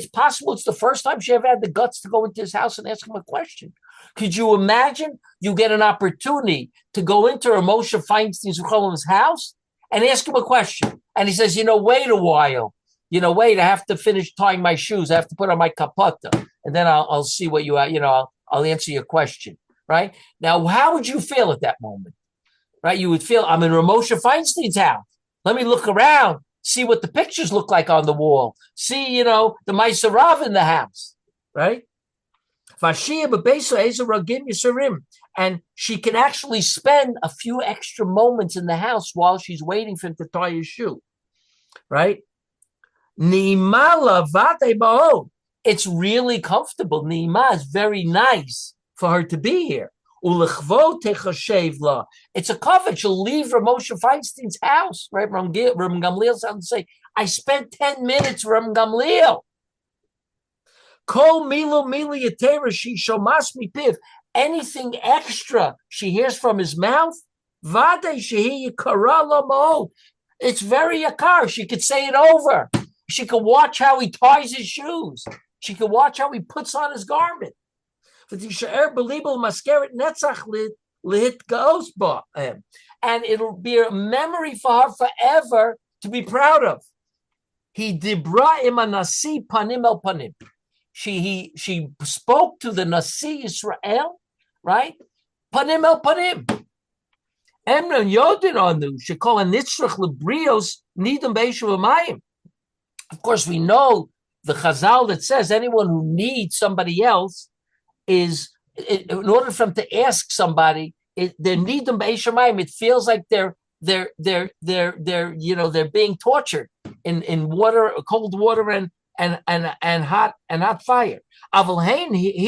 possible it's the first time she ever had the guts to go into his house and ask him a question. Could you imagine you get an opportunity to go into Moshe Feinstein's house and ask him a question? And he says, wait a while. Wait, I have to finish tying my shoes. I have to put on my kapota. And then I'll see what I'll answer your question. Right? Now, how would you feel at that moment? Right? You would feel, I'm in Moshe Feinstein's house. Let me look around, see what the pictures look like on the wall. See, the Maisarav in the house, right? And she can actually spend a few extra moments in the house while she's waiting for him to tie his shoe, right? It's really comfortable. Nima is very nice for her to be here. It's a covet. She'll leave Moshe Feinstein's house, right? Reb Gamliel's house and say, I spent 10 minutes, Reb Gamliel. Kol milo mili yatera she shomas mi piv. Anything extra she hears from his mouth, vade shehi yikara lo mo. It's very yakar. She could say it over. She could watch how he ties his shoes. She could watch how he puts on his garment. And it'll be a memory for her forever to be proud of. He dibra imanasi panim el panim. She spoke to the Nasi Israel, right? Panim el panim. Emnon yodin anu shekol anitzrach lebrios nidam beishu v'mayim. Of course, we know the Chazal that says anyone who needs somebody else is, in order for them to ask somebody, they need them b'eshamayim. It feels like they're being tortured in water, cold water and hot fire. But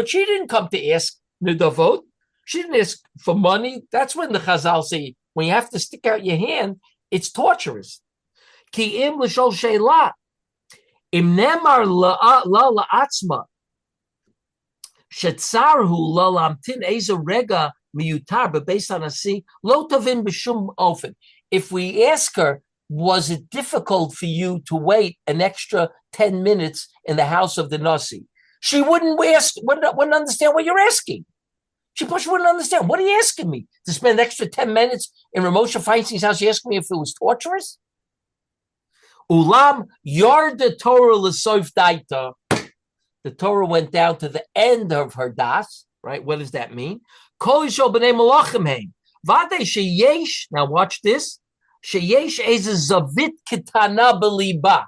she didn't come to ask nidavot. She didn't ask for money. That's when the Chazal say when you have to stick out your hand, it's torturous. Ki im l'shol sheila. Im nemar la la'atzma shetzarhu la lamtin eza rega miyutar bebeis hanasi lo tavin b'shum ofen. If we ask her, was it difficult for you to wait an extra 10 minutes in the house of the Nasi? She wouldn't understand what you're asking. She wouldn't understand. What are you asking me? To spend an extra 10 minutes in Moshe Feinstein's house? You asking me if it was torturous? Ulam yarda Torah l'soif daita. The Torah went down to the end of her das, right? What does that mean? Kol yishol b'nei malachim heim. Vade sheyesh, now watch this. Sheyesh ez zavit kitana beliba.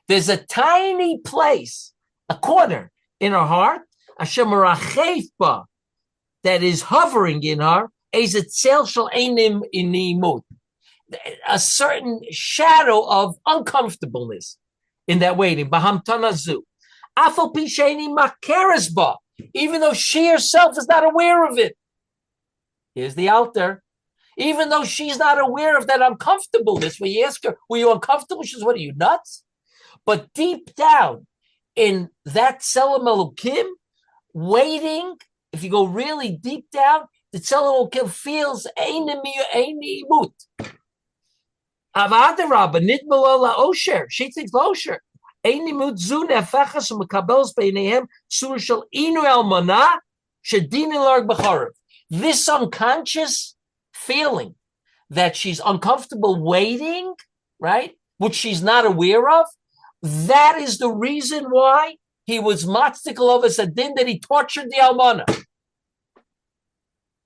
There's a tiny place, a corner in her heart, Hashem rachef ba, that is hovering in her, ez etzel shel einim inimut. A certain shadow of uncomfortableness in that waiting. Bahamtanazu. Afal pisheni makeres ba, even though she herself is not aware of it. Here's the altar. Even though she's not aware of that uncomfortableness, when you ask her, were you uncomfortable? She says, what are you, nuts? But deep down in that Tzelem Elokim, waiting, if you go really deep down, the Tzelem Elokim feels Eini Mut. Avadarabba, Nidmalola Osher. She thinks Osher. Eini Mut Zu Nefechas Mekabels Beinehem Surah Shel Inu El Mana This unconscious feeling that she's uncomfortable waiting, right, which she's not aware of, that is the reason why he was matzikal of a din that he tortured the almana.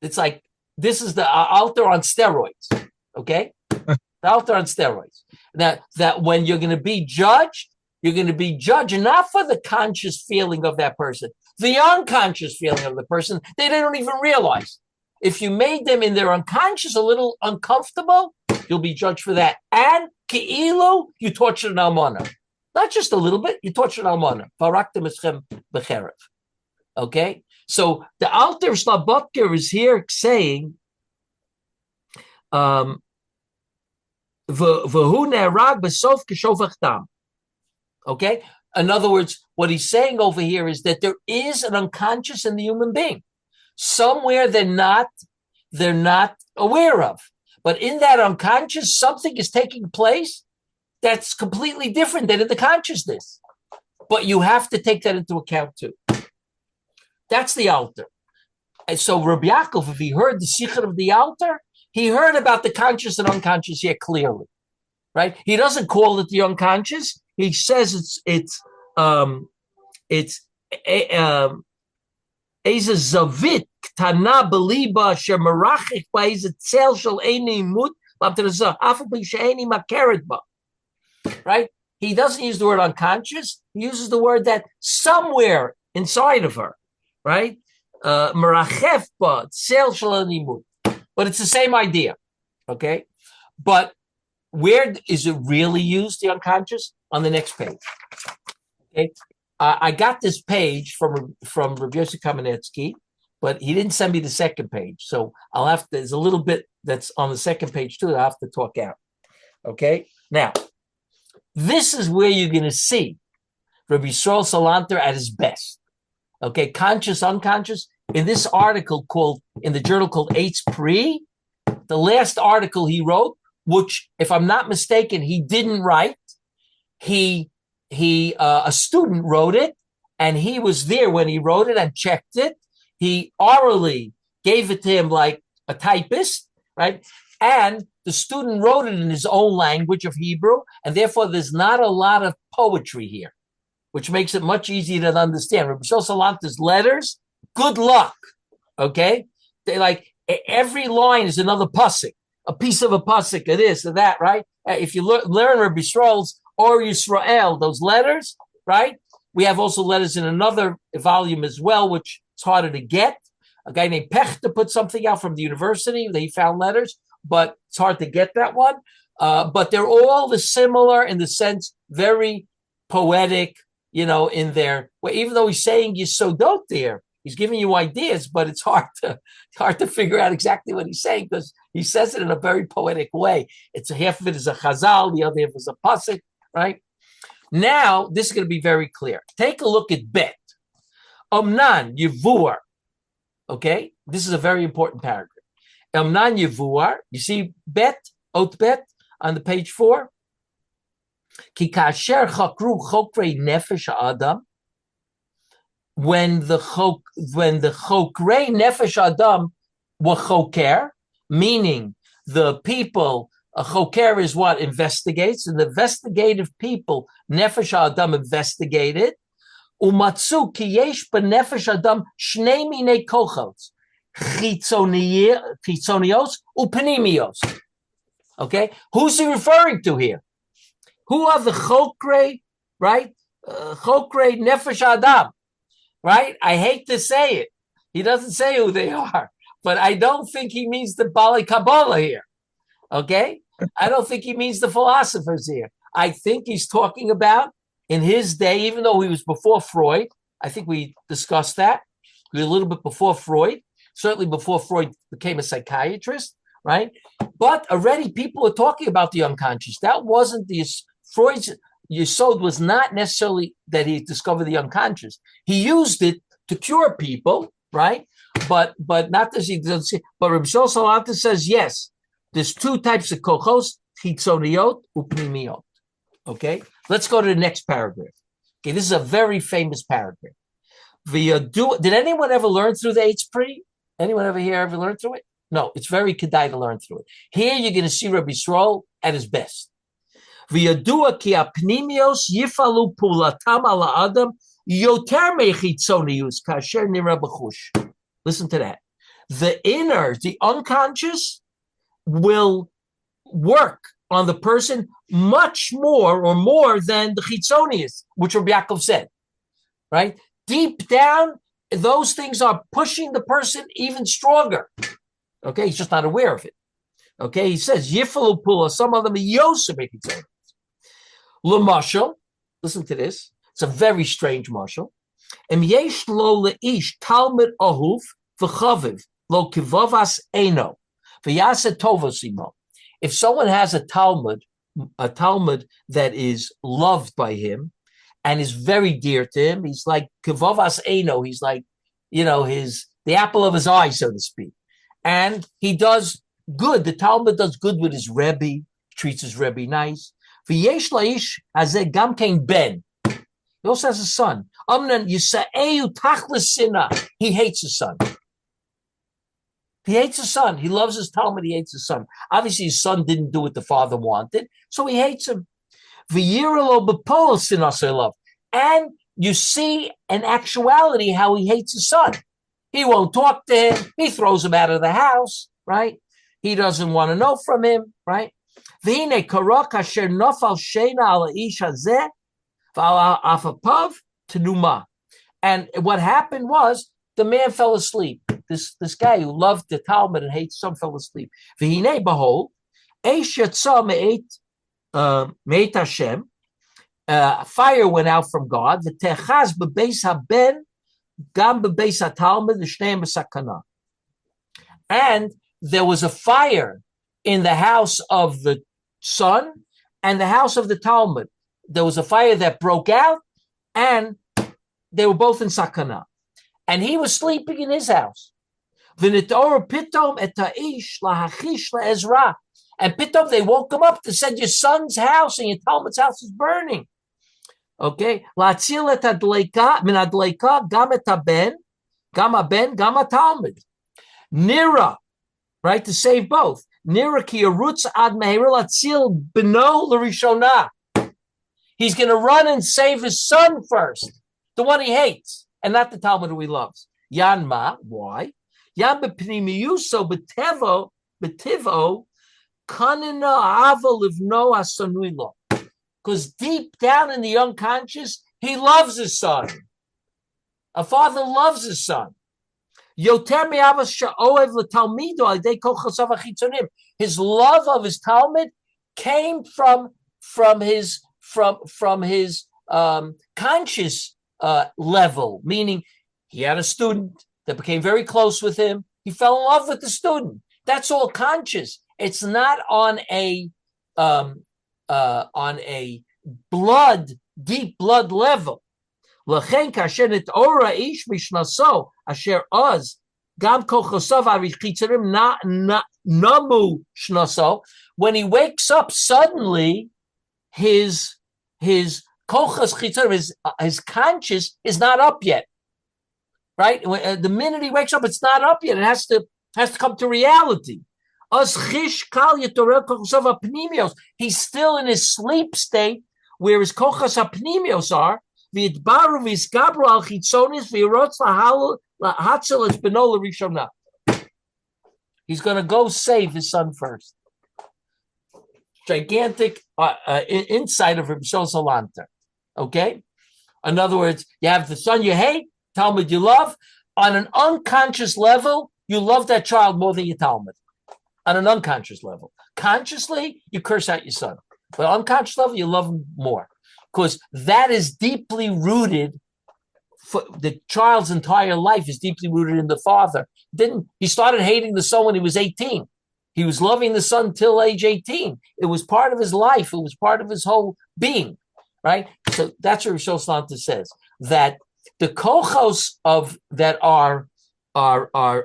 It's like, this is the altar on steroids, okay? The altar on steroids. That when you're going to be judged not for the conscious feeling of that person, the unconscious feeling of the person, they don't even realize. If you made them in their unconscious a little uncomfortable, you'll be judged for that. And ke'ilu, you tortured an almana. Not just a little bit, you tortured an almana. Faraktem eschem b'cherev. Okay? So the Alter Slabotker is here saying, v'hu ne'erag b'sof k'shofach dam. Okay? In other words, what he's saying over here is that there is an unconscious in the human being. Somewhere they're not aware of. But in that unconscious, something is taking place that's completely different than in the consciousness. But you have to take that into account too. That's the altar. And so Reb Yaakov, if he heard the Sikha of the altar, he heard about the conscious and unconscious here clearly. Right? He doesn't call it the unconscious. He says it's a zavit ktana beliba shemerachik ba'ez tzel shel eini mut b'amterazah afu b'she'eini makeret ba. Right? He doesn't use the word unconscious. He uses the word that somewhere inside of her, right? Merachef ba tzel shel eini mut. But it's the same idea, okay? But where is it really used, the unconscious? On the next page. Okay, I got this page from Reb Yaakov Kamenetsky, but he didn't send me the second page. So I'll have to, there's a little bit that's on the second page too that I have to talk out. Okay, now, this is where you're going to see Rabbi Yisrael Salanter at his best. Okay, conscious, unconscious. In this article in the journal called Eitz Pri, the last article he wrote, which, if I'm not mistaken, he didn't write. A student wrote it, and he was there when he wrote it and checked it. He orally gave it to him like a typist, right? And the student wrote it in his own language of Hebrew, and therefore there's not a lot of poetry here, which makes it much easier to understand. Rabbi Shlomo Salanter's letters, good luck, okay? They like, every line is another pasuk, a piece of a pasuk, of this or that, right? If you learn Rabbi Yisrael's or Yisrael, those letters, right? We have also letters in another volume as well, which is harder to get. A guy named Pechter put something out from the university. They found letters, but it's hard to get that one. But they're all similar in the sense, very poetic, in their way. Even though he's saying Yesodot there, he's giving you ideas, but it's hard to figure out exactly what he's saying because he says it in a very poetic way. It's half of it is a chazal, the other half is a pasuk. Right? Now, this is going to be very clear. Take a look at Bet. Omnan Yivur. Okay? This is a very important paragraph. Omnan Yivur. You see Bet, Ot Bet, on the page 4? Ki kasher chakru chokrei nefesh adam. When the chokrei nefesh adam were choker, meaning the people. A choker is what investigates, and the investigative people, nefesh adam, investigated. Umatzu ki yesh b'nefesh adam shnei minei kochos, chitzonios upenimios. Okay, who's he referring to here? Who are the chokrei? Right, chokrei nefesh adam. Right. I hate to say it. He doesn't say who they are, but I don't think he means the Bali Kabbalah here. Okay? I don't think he means the philosophers here. I think he's talking about in his day, even though he was before Freud, I think we discussed that. A little bit before Freud, certainly before Freud became a psychiatrist, right? But already people were talking about the unconscious. That wasn't Freud's Yesod was not necessarily that he discovered the unconscious. He used it to cure people, right? But not that he doesn't see. But Reb Shlomo Salanter says, yes, there's two types of kochos, chitzoniot, upnimiot. Okay? Let's go to the next paragraph. Okay, this is a very famous paragraph. Did anyone ever learn through the Eitz Pri? Anyone ever learn through it? No, it's very kedai to learn through it. Here you're going to see Rabbi Yisrael at his best. V'yadua ki apnimios yifalu pulatam ala adam yoter mechitzonius kasher nira b'chush. Listen to that. The inner, the unconscious, will work on the person much more or more than the chitzonius, which Reb Yaakov said, right? Deep down, those things are pushing the person even stronger. Okay, he's just not aware of it. Okay, he says, Yifalu Pula, some of them are Yosef. L'mashal, listen to this. It's a very strange mashal. Em yesh lo leish talmud ahuv v'chaviv lo kivavas eno v'yaseh tovos imo. If someone has a Talmud that is loved by him and is very dear to him, he's like kivavas eno. He's like, the apple of his eye, so to speak. And he does good. The Talmud does good with his Rebbe, treats his Rebbe nice. V'yesh laish hazeh gam kein ben. He also has a son. Amnan yisa'eu tachlis sinah. He hates his son. He hates his son. He loves his Talmud. He hates his son. Obviously, his son didn't do what the father wanted, so he hates him. V'yirelo b'pol sinah love. And you see in actuality how he hates his son. He won't talk to him. He throws him out of the house, right? He doesn't want to know from him, right? V'hine karok asher nofal sheina ala ish hazeh v'al afapav tenuma. And what happened was the man fell asleep. This guy who loved the Talmud and hates some fell asleep. V'hine behold, eish yatsa me'et Hashem. Fire went out from God. V'techaz bebeis haben gam bebeis haTalmud v'shneim b'sakana. And there was a fire in the house of the son and the house of the Talmud. There was a fire that broke out, and they were both in sakana. And he was sleeping in his house. V'nitor pitom et ha'ish lahachish la'ezra. And pitom, they woke him up to say, your son's house and your Talmud's house is burning. Okay, la'atzil et adleika min adleika gam et haben gam haTalmud. Nira, right, to save both. Nira ki yarutz ad meher la'atzil beno l'rishona. He's going to run and save his son first, the one he hates, and not the Talmud who he loves. Yan ma, why? Yan b'pnimiyuso b'tivo kanina ava livno asanui lo. Because deep down in the unconscious, he loves his son. A father loves his son. His love of his Talmud came from his conscious level, meaning he had a student that became very close with him. He fell in love with the student. That's all conscious. It's not on a deep blood level. L'chen kasher nit'ora ish mishnaso asher oz gam kochosav arichitzerim namu shnaso. When he wakes up suddenly, his kochas chitzerim, his conscious is not up yet. Right? The minute he wakes up, it's not up yet. It has to come to reality. He's still in his sleep state, where his kochas apnimios are. He's going to go save his son first. Gigantic insight of Reb Salanter. Okay? In other words, you have the son you hate, Talmud you love. On an unconscious level, you love that child more than your Talmud. On an unconscious level. Consciously, you curse out your son. But on unconscious level, you love him more. Because that is deeply rooted. For the child's entire life is deeply rooted in the father. He started hating the son when he was 18. He was loving the son till age 18. It was part of his life. It was part of his whole being. Right? So that's what Rosh Hashanah says. That the kochos that are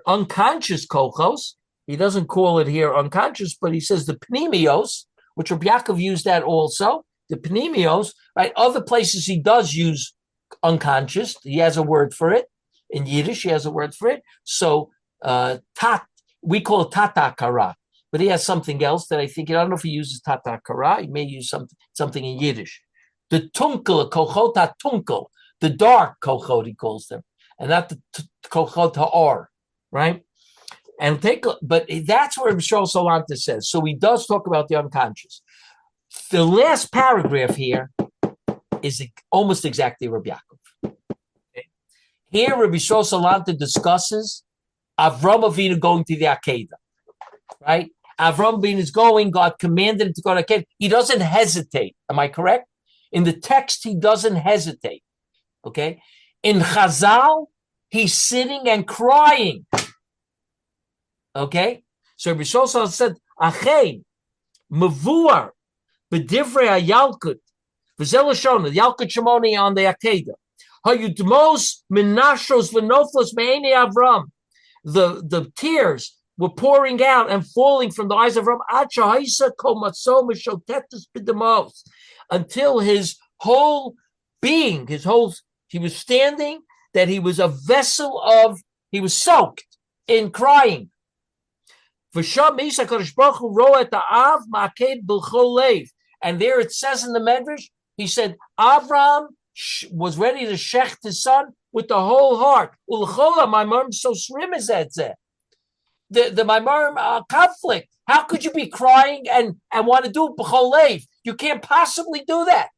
unconscious kochos, he doesn't call it here unconscious, but he says the pnimios, which Reb Yaakov used that also, the pnimios, right? Other places he does use unconscious. He has a word for it. In Yiddish, he has a word for it. So tat, we call it tata kara, but he has something else that I think, I don't know if he uses tata kara. He may use something in Yiddish. The tunkel, kochot tunkel, the dark kochot, he calls them, and not the kochot ha'or, right? And but that's where Rishon Salanta says. So he does talk about the unconscious. The last paragraph here is almost exactly Reb Yaakov. Okay? Here, Rabbi Yisrael Salanta discusses Avram Avinu going to the Akedah, right? Avram Avinu is going. God commanded him to go to Akedah. He doesn't hesitate. Am I correct? In the text, he doesn't hesitate. Okay. In Chazal, he's sitting and crying. Okay. So Rabbi Yisrael Salanta said, "Achein mevuar b'divrei hayalkut." The Yalkut Shimoni on the Akedah. Hayudmos minashos v'noflos me'enei Avram. The tears were pouring out and falling from the eyes of Avram. Until his whole being, he was standing, that he was a vessel he was soaked in crying. And there it says in the Medrash, he said, Avram was ready to shecht his son with the whole heart. The Maimarim conflict. How could you be crying and want to do it b'chol leiv? You can't possibly do that.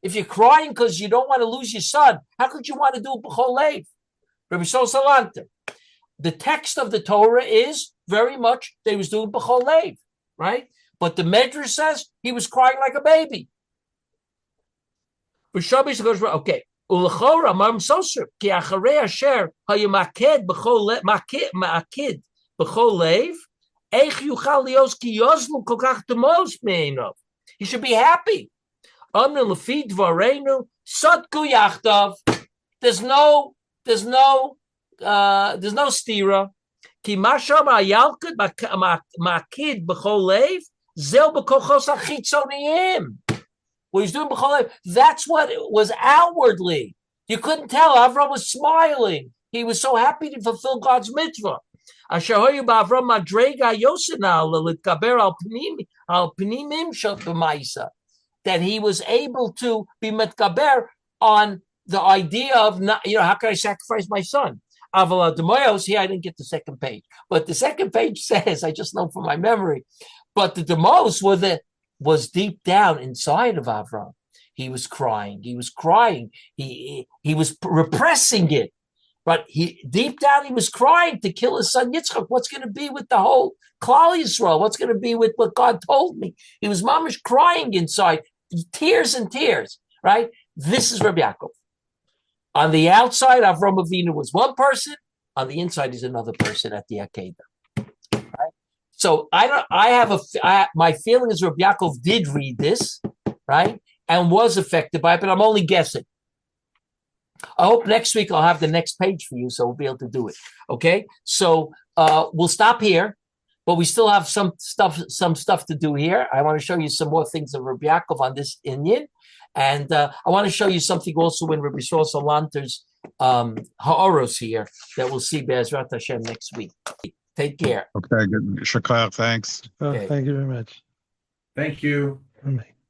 If you're crying because you don't want to lose your son, how could you want to do it b'chol leiv? Rabbi Yisrael Salanta. The text of the Torah is very much they was doing b'chol leiv, right? But the Medrash says he was crying like a baby. Okay. Ulachor amam soser ki acharei asher hayamaked b'chol leiv eich yuchal lios ki yozlu kol kach demos me'enov. He should be happy. Amnu lefi dvarenu sotku yachdav. There's no stira. Ki masham hayalkut makid b'chol leiv zel b'kochos achitzoniyim. What he's doing b'chol leiv, that's what it was outwardly. You couldn't tell. Avram was smiling. He was so happy to fulfill God's mitzvah. Ashahoyu ba'Avram madrega yosinal l'itkaber al pnimim shel b'maisa, that he was able to be mitkaber on the idea of how can I sacrifice my son? Avala demoyos. Here I didn't get the second page, but the second page says, I just know from my memory, but the demos was deep down inside of Avram. He was crying. He was crying. He was repressing it. But deep down, he was crying to kill his son Yitzchak. What's going to be with the whole Klal Yisrael? What's going to be with what God told me? He was mamish crying inside, tears and tears, right? This is Reb Yaakov. On the outside, Avram Avinu was one person. On the inside, he's another person at the Akedah. Right? So my feeling is Reb Yaakov did read this, right? And was affected by it, but I'm only guessing. I hope next week I'll have the next page for you, so we'll be able to do it. Okay, so we'll stop here, but we still have some stuff to do here. I want to show you some more things of Rabbi Yaakov on this Inyan, and I want to show you something also in Rabbi Yisrael Salanter's Ha'oros here that we'll see Be'ezrat Hashem next week. Take care. Okay, good. Shakar, thanks. Okay. Thank you very much. Thank you.